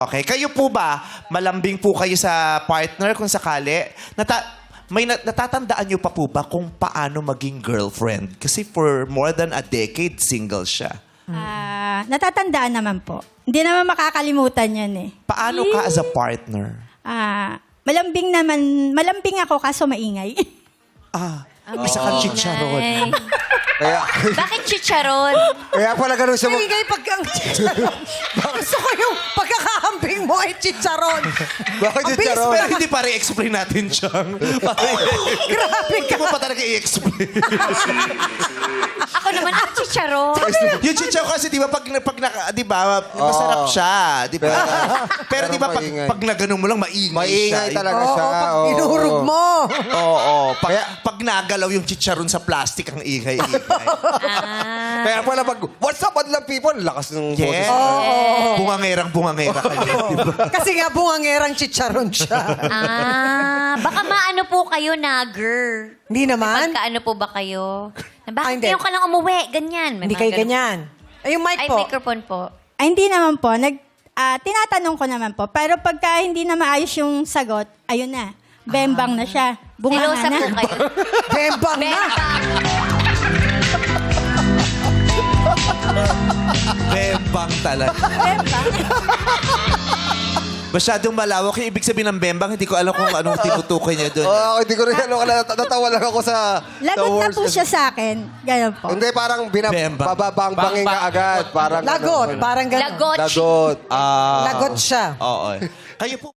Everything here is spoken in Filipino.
Okay, kayo po ba, malambing po kayo sa partner kung sakali? Natatandaan niyo pa po ba kung paano maging girlfriend? Kasi for more than a decade, single siya. Natatandaan naman po. Hindi naman makakalimutan yan eh. Paano ka as a partner? Malambing ako kaso maingay. Isa kang chicharon. Kaya, Bakit chicharon? kaya pala ganun siya. Ibigay pag ang chicharon. Gusto ko yung pagkakahambing mo ay chicharon. Bakit Ang yung bilis charon? Pero hindi pa re-explain natin siyang. Grabe Hindi ka. mo pa talaga i-explain. Ako naman ang chicharon. Yung chicharon kasi, di ba, di ba, masarap siya. Di ba? Pero di ba, maingay. pag naganon mo lang, maingay Maingay siya. talaga Oo, siya. pag oo. inurog mo. Oo. Pag nagalaw yung chicharon sa plastic, ang ingay-ingay. Kaya pala pag, what's up, madlang people? Lakas ng boses. Yes. Bungangerang-bungangera ka niya, di ba? Kasi nga bungangerang chicharon siya. Baka maano po kayo nagger. Hindi naman. Pagkaano po ba kayo? Na bakit hindi. ngayon ka lang umuwi? Ganyan. May Hindi mga kayo ganun. ganyan. Ay, yung mic Ay, po. microphone po. Ay, hindi naman po. Tinatanong ko naman po. Pero pagka hindi na maayos yung sagot, ayun na. Bembang na siya. Bunga Selosa na. po kayo. Bembang na. Bembang talaga. Bembang. Masyadong malawak yung ibig sabihin ng bembang. Hindi ko alam kung anong tinutukoy niya doon. Hindi ko rin alam. Natawa lang ako sa Lagot na words. po siya sa akin. Ganun po. Hindi, parang Bembang. bababangbangin ka agad. Parang Lagot. Parang ganun. Lagot. Lagot. Lagot siya. Oo. Kayo po.